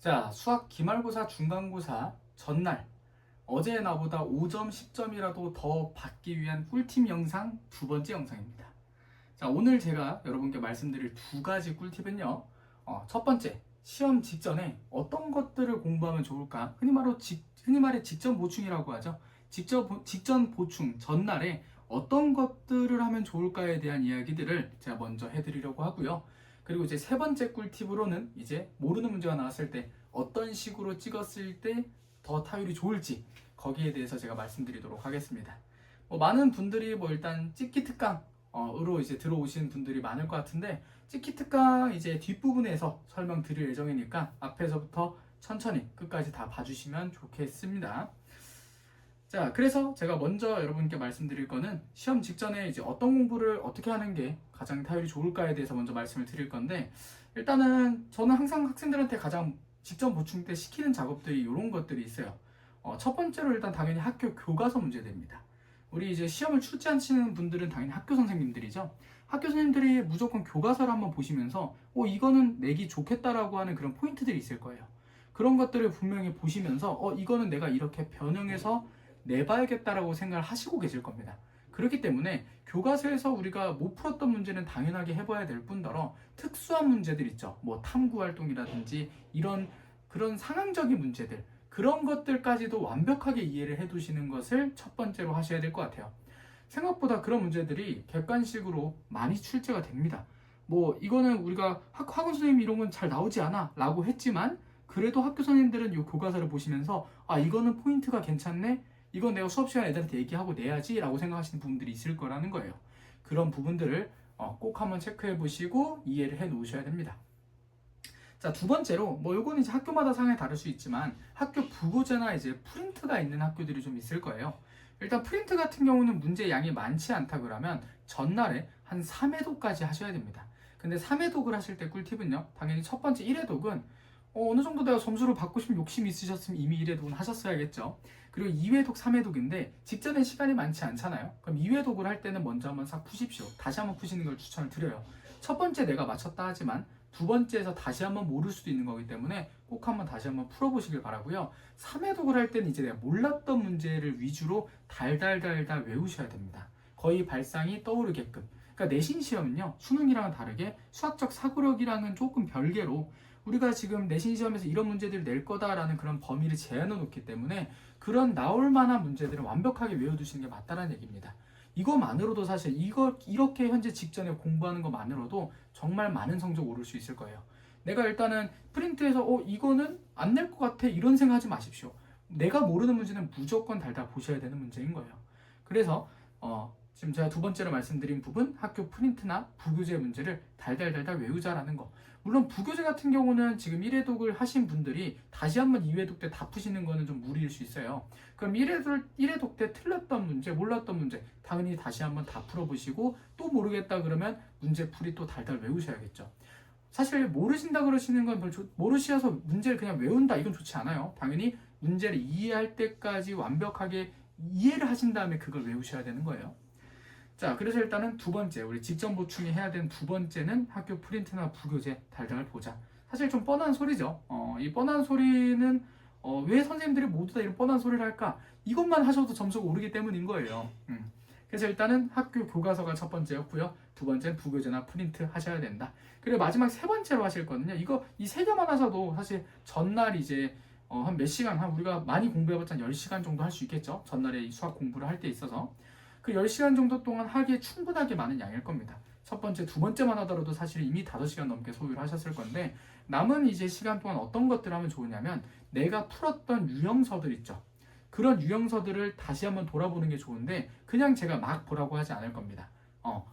자, 수학 기말고사, 중간고사 전날 어제 나보다 5점, 10점이라도 더 받기 위한 꿀팁 영상 두 번째 영상입니다. 자, 오늘 제가 여러분께 말씀드릴 두 가지 꿀팁은요. 첫 번째, 시험 직전에 어떤 것들을 공부하면 좋을까? 흔히 말해 직전 보충이라고 하죠. 직전 보충 전날에 어떤 것들을 하면 좋을까에 대한 이야기들을 제가 먼저 해드리려고 하고요. 그리고 이제 세 번째 꿀팁으로는 이제 모르는 문제가 나왔을 때 어떤 식으로 찍었을 때 더 타율이 좋을지 거기에 대해서 제가 말씀드리도록 하겠습니다. 많은 분들이 일단 찍기 특강으로 이제 들어오신 분들이 많을 것 같은데 찍기 특강 이제 뒷부분에서 설명드릴 예정이니까 앞에서부터 천천히 끝까지 다 봐주시면 좋겠습니다. 자, 그래서 제가 먼저 여러분께 말씀드릴 거는 시험 직전에 이제 어떤 공부를 어떻게 하는 게 가장 타율이 좋을까에 대해서 먼저 말씀을 드릴 건데, 일단은 저는 항상 학생들한테 가장 직전 보충 때 시키는 작업들이 이런 것들이 있어요. 첫 번째로 일단 당연히 학교 교과서 문제들입니다. 우리 이제 시험을 출제한 치는 분들은 당연히 학교 선생님들이죠. 학교 선생님들이 무조건 교과서를 한번 보시면서 이거는 내기 좋겠다라고 하는 그런 포인트들이 있을 거예요. 그런 것들을 분명히 보시면서 이거는 내가 이렇게 변형해서 내봐야겠다라고 생각을 하시고 계실 겁니다. 그렇기 때문에 교과서에서 우리가 못 풀었던 문제는 당연하게 해봐야 될 뿐더러 특수한 문제들 있죠. 탐구 활동이라든지 이런 그런 상황적인 문제들, 그런 것들까지도 완벽하게 이해를 해두시는 것을 첫 번째로 하셔야 될 것 같아요. 생각보다 그런 문제들이 객관식으로 많이 출제가 됩니다. 이거는 우리가 학원 선생님이 이런 건 잘 나오지 않아 라고 했지만, 그래도 학교 선생님들은 이 교과서를 보시면서 이거는 포인트가 괜찮네, 이건 내가 수업 시간에 애들한테 얘기하고 내야지 라고 생각하시는 부분들이 있을 거라는 거예요. 그런 부분들을 꼭 한번 체크해 보시고 이해를 해 놓으셔야 됩니다. 자, 두 번째로 요거는 이제 학교마다 상황이 다를 수 있지만 학교 부고제나 이제 프린트가 있는 학교들이 좀 있을 거예요. 일단 프린트 같은 경우는 문제 양이 많지 않다 그러면 전날에 한 3회독까지 하셔야 됩니다. 근데 3회독을 하실 때 꿀팁은요, 당연히 첫 번째 1회독은 어느 정도 내가 점수를 받고 싶은 욕심이 있으셨으면 이미 1회독은 하셨어야겠죠. 그리고 2회독, 3회독인데 직전에 시간이 많지 않잖아요. 그럼 2회독을 할 때는 먼저 한번 싹 푸십시오. 다시 한번 푸시는 걸 추천을 드려요. 첫 번째 내가 맞췄다 하지만 두 번째에서 다시 한번 모를 수도 있는 거기 때문에 꼭 한번 다시 한번 풀어보시길 바라고요. 3회독을 할 때는 이제 내가 몰랐던 문제를 위주로 달달달달 외우셔야 됩니다. 거의 발상이 떠오르게끔. 그러니까 내신 시험은요, 수능이랑은 다르게 수학적 사고력이랑은 조금 별개로 우리가 지금 내신 시험에서 이런 문제들을 낼 거다라는 그런 범위를 제한해 놓기 때문에 그런 나올 만한 문제들을 완벽하게 외워두시는 게 맞다라는 얘기입니다. 이거만으로도 사실 이렇게 현재 직전에 공부하는 것만으로도 정말 많은 성적 오를 수 있을 거예요. 내가 일단은 프린트에서 이거는 안 낼 것 같아 이런 생각하지 마십시오. 내가 모르는 문제는 무조건 달달 보셔야 되는 문제인 거예요. 그래서 지금 제가 두 번째로 말씀드린 부분, 학교 프린트나 부교재 문제를 달달달달 외우자라는 거. 물론 부교재 같은 경우는 지금 1회독을 하신 분들이 다시 한번 2회독 때 다 푸시는 거는 좀 무리일 수 있어요. 그럼 1회독 때 틀렸던 문제, 몰랐던 문제 당연히 다시 한번 다 풀어보시고, 또 모르겠다 그러면 문제풀이 또 달달 외우셔야겠죠. 사실 모르신다 그러시는 건 모르셔서 문제를 그냥 외운다 이건 좋지 않아요. 당연히 문제를 이해할 때까지 완벽하게 이해를 하신 다음에 그걸 외우셔야 되는 거예요. 자, 그래서 일단은 두 번째, 우리 직전 보충이 해야 되는 두 번째는 학교 프린트나 부교재 달달 보자. 사실 좀 뻔한 소리죠. 이 뻔한 소리는 왜 선생님들이 모두 다 이런 뻔한 소리를 할까? 이것만 하셔도 점수가 오르기 때문인 거예요. 그래서 일단은 학교 교과서가 첫 번째였고요. 두 번째는 부교재나 프린트 하셔야 된다. 그리고 마지막 세 번째로 하실 거는요. 이 세 개만 하셔도 사실 전날 이제 한 몇 시간, 우리가 많이 공부해봤자 10시간 정도 할 수 있겠죠. 전날에 이 수학 공부를 할 때 있어서. 그 10시간 정도 동안 하기에 충분하게 많은 양일 겁니다. 첫 번째, 두 번째만 하더라도 사실 이미 5시간 넘게 소요를 하셨을 건데, 남은 이제 시간 동안 어떤 것들을 하면 좋으냐면 내가 풀었던 유형서들 있죠. 그런 유형서들을 다시 한번 돌아보는 게 좋은데, 그냥 제가 막 보라고 하지 않을 겁니다.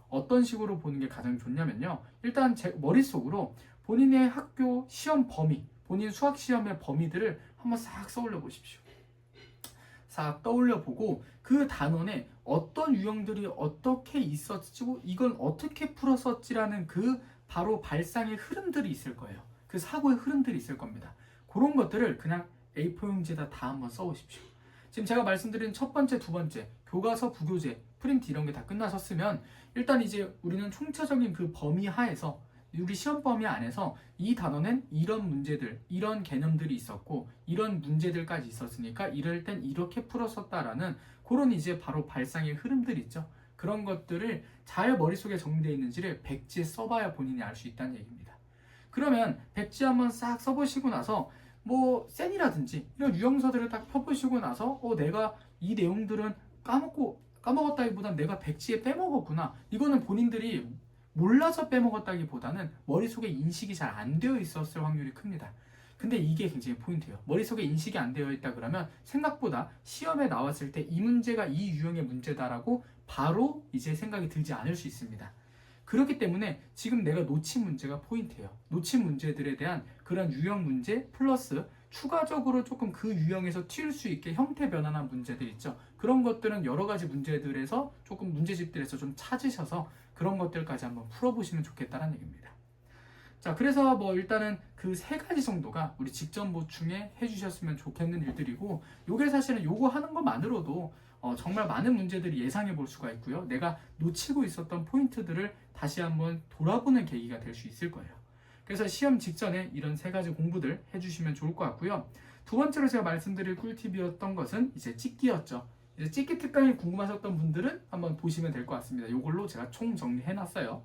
어떤 식으로 보는 게 가장 좋냐면요, 일단 제 머릿속으로 본인의 학교 시험 범위, 본인 수학 시험의 범위들을 한번 싹 써올려 보십시오. 싹 떠올려 보고 그 단원에 어떤 유형들이 어떻게 있었지고 이건 어떻게 풀었었지라는 그 바로 발상의 흐름들이 있을 거예요. 그 사고의 흐름들이 있을 겁니다. 그런 것들을 그냥 A4용지에다 다 한번 써오십시오. 지금 제가 말씀드린 첫 번째, 두 번째, 교과서, 부교재, 프린트 이런 게 다 끝나셨으면 일단 이제 우리는 총체적인 그 범위 하에서 우리 시험 범위 안에서 이 단원엔 이런 문제들, 이런 개념들이 있었고 이런 문제들까지 있었으니까 이럴 땐 이렇게 풀었었다라는 그런 이제 바로 발상의 흐름들 있죠. 그런 것들을 잘 머릿속에 정리되어 있는지를 백지에 써봐야 본인이 알 수 있다는 얘기입니다. 그러면 백지 한번 싹 써보시고 나서 뭐 센이라든지 이런 유형서들을 딱 펴보시고 나서 내가 이 내용들은 까먹었다기보단 내가 백지에 빼먹었구나. 이거는 본인들이 몰라서 빼먹었다기보다는 머릿속에 인식이 잘 안 되어 있었을 확률이 큽니다. 근데 이게 굉장히 포인트예요. 머릿속에 인식이 안 되어 있다 그러면 생각보다 시험에 나왔을 때 이 문제가 이 유형의 문제다라고 바로 이제 생각이 들지 않을 수 있습니다. 그렇기 때문에 지금 내가 놓친 문제가 포인트예요. 놓친 문제들에 대한 그런 유형 문제 플러스 추가적으로 조금 그 유형에서 튈 수 있게 형태 변환한 문제들 있죠. 그런 것들은 여러 가지 문제들에서 조금 문제집들에서 좀 찾으셔서 그런 것들까지 한번 풀어보시면 좋겠다는 얘기입니다. 자, 그래서 뭐 일단은 그 세 가지 정도가 우리 직전 보충에 해주셨으면 좋겠는 일들이고, 요게 사실은 요거 하는 것만으로도 정말 많은 문제들이 예상해 볼 수가 있고요. 내가 놓치고 있었던 포인트들을 다시 한번 돌아보는 계기가 될 수 있을 거예요. 그래서 시험 직전에 이런 세 가지 공부들 해주시면 좋을 것 같고요. 두 번째로 제가 말씀드릴 꿀팁이었던 것은 이제 찍기였죠. 이제 찍기 특강이 궁금하셨던 분들은 한번 보시면 될 것 같습니다. 요걸로 제가 총 정리해놨어요.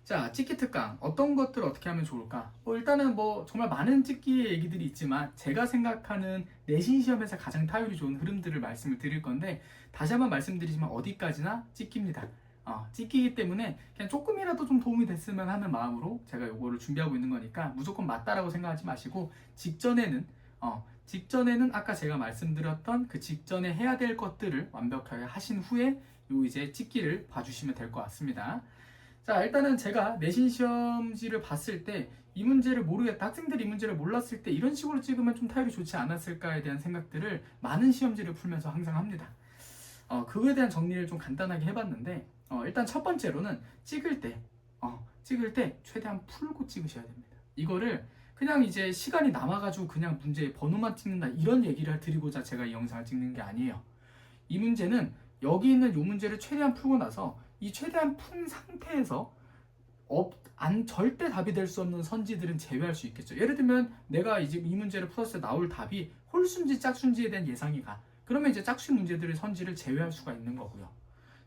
자, 찍기 특강 어떤 것들 어떻게 하면 좋을까? 일단은 뭐 정말 많은 찍기 얘기들이 있지만 제가 생각하는 내신 시험에서 가장 타율이 좋은 흐름들을 말씀을 드릴 건데, 다시 한번 말씀드리지만 어디까지나 찍기입니다. 찍기이기 때문에 그냥 조금이라도 좀 도움이 됐으면 하는 마음으로 제가 요거를 준비하고 있는 거니까 무조건 맞다라고 생각하지 마시고, 직전에는 아까 제가 말씀드렸던 그 직전에 해야 될 것들을 완벽하게 하신 후에 요 이제 찍기를 봐주시면 될 것 같습니다. 자, 일단은 제가 내신 시험지를 봤을 때 이 문제를 모르겠다, 학생들이 이 문제를 몰랐을 때 이런 식으로 찍으면 좀 타율이 좋지 않았을까에 대한 생각들을 많은 시험지를 풀면서 항상 합니다. 그거에 대한 정리를 좀 간단하게 해봤는데, 일단 첫 번째로는 찍을 때 최대한 풀고 찍으셔야 됩니다. 이거를 그냥 이제 시간이 남아가지고 그냥 문제의 번호만 찍는다 이런 얘기를 드리고자 제가 이 영상을 찍는 게 아니에요. 이 문제는 여기 있는 이 문제를 최대한 풀고 나서 이 최대한 푼 상태에서 절대 답이 될 수 없는 선지들은 제외할 수 있겠죠. 예를 들면 내가 이제 이 문제를 풀었을 때 나올 답이 홀순지 짝순지에 대한 예상이 가. 그러면 이제 짝수 문제들의 선지를 제외할 수가 있는 거고요.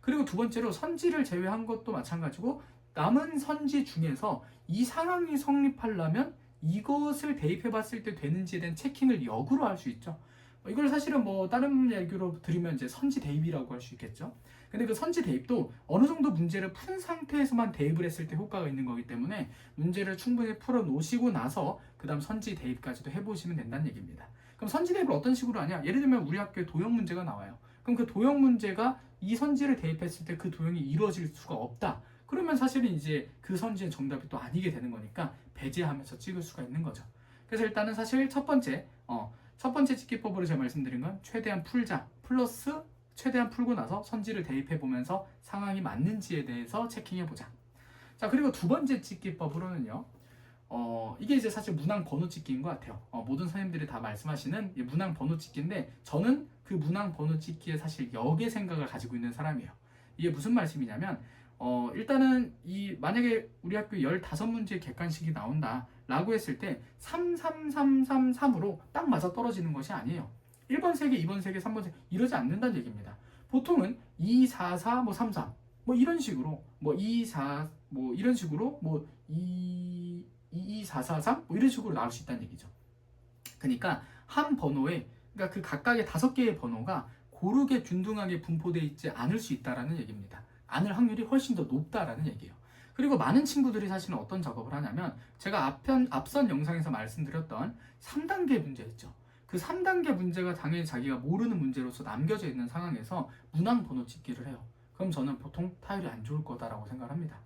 그리고 두 번째로 선지를 제외한 것도 마찬가지고 남은 선지 중에서 이 상황이 성립하려면 이것을 대입해 봤을 때 되는지에 대한 체킹을 역으로 할 수 있죠. 이걸 사실은 뭐 다른 얘기로 드리면 이제 선지 대입이라고 할 수 있겠죠. 근데 그 선지 대입도 어느 정도 문제를 푼 상태에서만 대입을 했을 때 효과가 있는 거기 때문에 문제를 충분히 풀어 놓으시고 나서 그 다음 선지 대입까지도 해보시면 된다는 얘기입니다. 그럼 선지 대입을 어떤 식으로 하냐? 예를 들면 우리 학교에 도형 문제가 나와요. 그럼 그 도형 문제가 이 선지를 대입했을 때 그 도형이 이루어질 수가 없다. 그러면 사실은 이제 그 선지의 정답이 또 아니게 되는 거니까 배제하면서 찍을 수가 있는 거죠. 그래서 일단은 사실 첫 번째 찍기법으로 제가 말씀드린 건 최대한 풀자 플러스 최대한 풀고 나서 선지를 대입해 보면서 상황이 맞는지에 대해서 체킹해 보자. 자, 그리고 두 번째 찍기법으로는요. 이게 이제 사실 문항 번호 찍기인 것 같아요. 모든 선생님들이 다 말씀하시는 문항 번호 찍기인데, 저는 그 문항 번호 찍기에 사실 역의 생각을 가지고 있는 사람이에요. 이게 무슨 말씀이냐면, 일단은 만약에 우리 학교 15문제 객관식이 나온다 라고 했을 때 33333으로 딱 맞아 떨어지는 것이 아니에요. 1번 3개, 2번 3개, 3번 3개 이러지 않는다는 얘기입니다. 보통은 2, 4, 4, 3, 3 이런 식으로 2, 4 이런 식으로 2, 2, 4, 4, 3 이런 식으로 나올 수 있다는 얘기죠. 그러니까 한 번호에 그 각각의 5개의 번호가 고르게 균등하게 분포되어 있지 않을 수 있다는 얘기입니다. 않을 확률이 훨씬 더 높다라는 얘기예요. 그리고 많은 친구들이 사실은 어떤 작업을 하냐면, 제가 앞선 영상에서 말씀드렸던 3단계 문제 있죠. 그 3단계 문제가 당연히 자기가 모르는 문제로서 남겨져 있는 상황에서 문항 번호 찍기를 해요. 그럼 저는 보통 타율이 안 좋을 거다라고 생각합니다.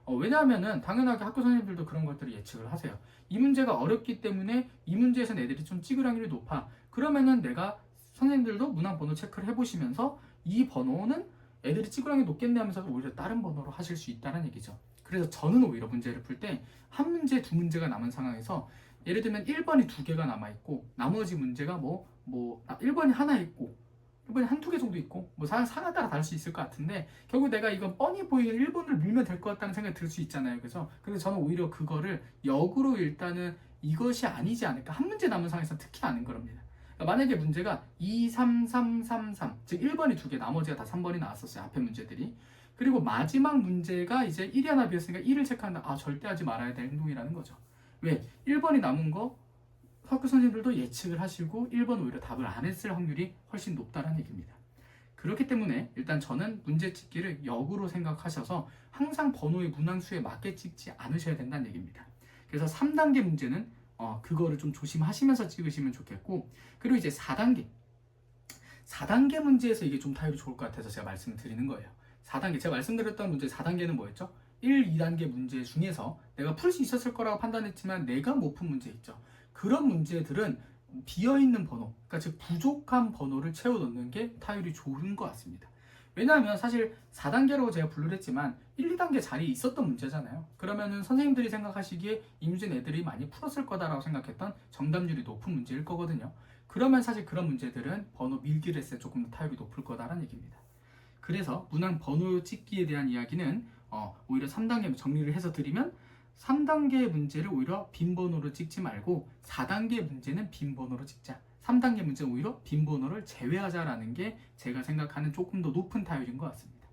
왜냐하면은 당연하게 학교 선생님들도 그런 것들을 예측을 하세요. 이 문제가 어렵기 때문에 이 문제에서는 애들이 좀 찍을 확률이 높아. 그러면은 내가 선생님들도 문항 번호 체크를 해보시면서 이 번호는 애들이 찍을 확률이 높겠네 하면서 오히려 다른 번호로 하실 수 있다는 얘기죠. 그래서 저는 오히려 문제를 풀 때 한 문제, 두 문제가 남은 상황에서 예를 들면 1번이 2개가 남아있고 나머지 문제가 1번이 하나 있고 1번이 한두 개 정도 있고 뭐 상황 따라 다를 수 있을 것 같은데 결국 내가 이건 뻔히 보이는 1번을 밀면 될 것 같다는 생각이 들 수 있잖아요. 그래서 근데 저는 오히려 그거를 역으로 일단은 이것이 아니지 않을까, 한 문제 남은 상황에서 특히 아는 겁니다. 그러니까 만약에 문제가 2, 3, 3, 3, 3, 즉 1번이 2개, 나머지가 다 3번이 나왔었어요, 앞에 문제들이. 그리고 마지막 문제가 이제 1이 하나 비었으니까 1을 체크한다. 아, 절대 하지 말아야 될 행동이라는 거죠. 왜? 1번이 남은 거 학교 선생님들도 예측을 하시고 1번 오히려 답을 안 했을 확률이 훨씬 높다는 얘기입니다. 그렇기 때문에 일단 저는 문제 찍기를 역으로 생각하셔서 항상 번호의 문항수에 맞게 찍지 않으셔야 된다는 얘기입니다. 그래서 3단계 문제는 그거를 좀 조심하시면서 찍으시면 좋겠고, 그리고 이제 4단계 문제에서 이게 좀 타율이 좋을 것 같아서 제가 말씀을 드리는 거예요. 4단계, 제가 말씀드렸던 문제 4단계는 뭐였죠? 1, 2단계 문제 중에서 내가 풀 수 있었을 거라고 판단했지만 내가 못 푼 문제 있죠. 그런 문제들은 비어있는 번호, 그러니까 즉 부족한 번호를 채워 넣는 게 타율이 좋은 것 같습니다. 왜냐하면 사실 4단계라고 제가 분류를 했지만 1, 2단계 자리에 있었던 문제잖아요. 그러면은 선생님들이 생각하시기에 이 문제는 애들이 많이 풀었을 거다라고 생각했던 정답률이 높은 문제일 거거든요. 그러면 사실 그런 문제들은 번호 밀기를 했을 때 조금 더 타율이 높을 거다라는 얘기입니다. 그래서 문항 번호 찍기에 대한 이야기는 오히려 3단계 정리를 해서 드리면 3단계 문제를 오히려 빈 번호로 찍지 말고 4단계 문제는 빈 번호로 찍자. 3단계 문제는 오히려 빈 번호를 제외하자라는 게 제가 생각하는 조금 더 높은 타율인 것 같습니다.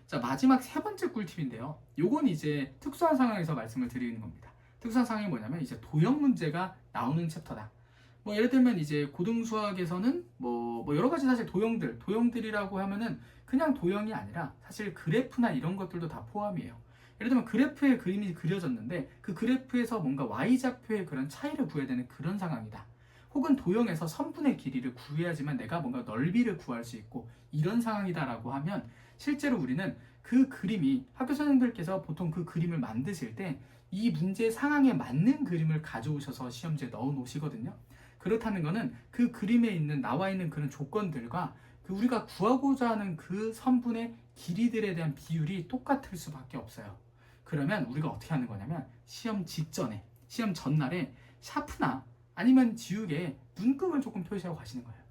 자, 마지막 세 번째 꿀팁인데요. 요건 이제 특수한 상황에서 말씀을 드리는 겁니다. 특수한 상황이 뭐냐면 이제 도형 문제가 나오는 챕터다. 뭐 예를 들면 이제 고등수학에서는 뭐 여러 가지 사실 도형들이라고 하면은 그냥 도형이 아니라 사실 그래프나 이런 것들도 다 포함이에요. 예를 들면 그래프에 그림이 그려졌는데 그 그래프에서 뭔가 y좌표의 그런 차이를 구해야 되는 그런 상황이다. 혹은 도형에서 선분의 길이를 구해야지만 내가 뭔가 넓이를 구할 수 있고 이런 상황이다라고 하면 실제로 우리는 그 그림이 학교 선생님들께서 보통 그 그림을 만드실 때 이 문제 상황에 맞는 그림을 가져오셔서 시험지에 넣어 놓으시거든요. 그렇다는 거는 그 그림에 있는 나와 있는 그런 조건들과 그 우리가 구하고자 하는 그 선분의 길이들에 대한 비율이 똑같을 수밖에 없어요. 그러면 우리가 어떻게 하는 거냐면 시험 직전에, 시험 전날에 샤프나 아니면 지우개에 눈금을 조금 표시하고 가시는 거예요.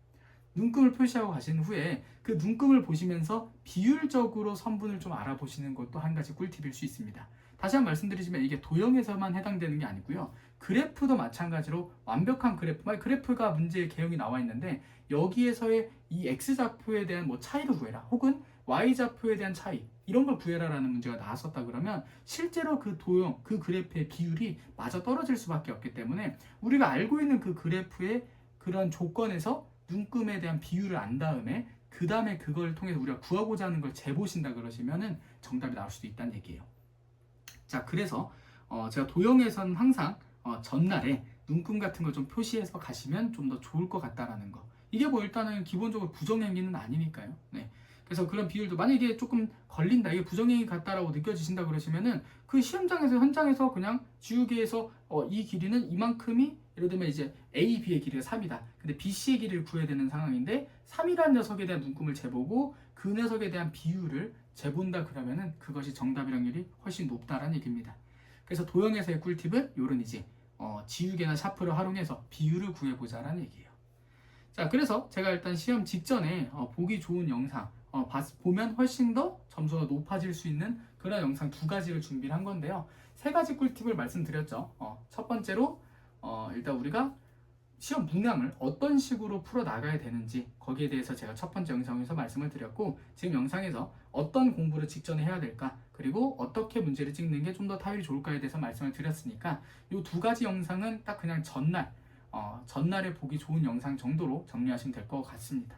눈금을 표시하고 가신 후에 그 눈금을 보시면서 비율적으로 선분을 좀 알아보시는 것도 한 가지 꿀팁일 수 있습니다. 다시 한번 말씀드리지만 이게 도형에서만 해당되는 게 아니고요. 그래프도 마찬가지로 완벽한 그래프가 문제의 개형이 나와 있는데 여기에서의 이 X좌표에 대한 뭐 차이를 구해라, 혹은 Y좌표에 대한 차이, 이런 걸 구해라라는 문제가 나왔었다 그러면 실제로 그 도형, 그 그래프의 비율이 맞아 떨어질 수밖에 없기 때문에 우리가 알고 있는 그 그래프의 그런 조건에서 눈금에 대한 비율을 안 다음에 그 다음에 그걸 통해서 우리가 구하고자 하는 걸 재보신다 그러시면은 정답이 나올 수도 있다는 얘기예요. 자, 그래서 제가 도형에서는 항상 전날에 눈금 같은 걸 좀 표시해서 가시면 좀 더 좋을 것 같다라는 거. 이게 뭐 일단은 기본적으로 부정행위는 아니니까요. 네. 그래서 그런 비율도 만약에 조금 걸린다, 이게 부정행위 같다라고 느껴지신다 그러시면은 그 시험장에서 현장에서 그냥 지우개에서 이 길이는 이만큼이, 예를 들면 이제 A, B의 길이가 3이다. 근데 B, C의 길이를 구해야 되는 상황인데 3이라는 녀석에 대한 눈금을 재보고 그 녀석에 대한 비율을 재본다 그러면은 그것이 정답일 확률이 훨씬 높다라는 얘기입니다. 그래서 도형에서의 꿀팁은 요런 이제 지우개나 샤프를 활용해서 비율을 구해보자라는 얘기예요. 자, 그래서 제가 일단 시험 직전에 보기 좋은 영상 보면 훨씬 더 점수가 높아질 수 있는 그런 영상 2가지를 준비를 한 건데요. 3가지 꿀팁을 말씀드렸죠. 첫 번째로 일단 우리가 시험 문항을 어떤 식으로 풀어 나가야 되는지 거기에 대해서 제가 첫 번째 영상에서 말씀을 드렸고, 지금 영상에서 어떤 공부를 직전에 해야 될까, 그리고 어떻게 문제를 찍는 게 좀 더 타율이 좋을까에 대해서 말씀을 드렸으니까 이 2가지 영상은 딱 그냥 전날에 보기 좋은 영상 정도로 정리하시면 될 것 같습니다.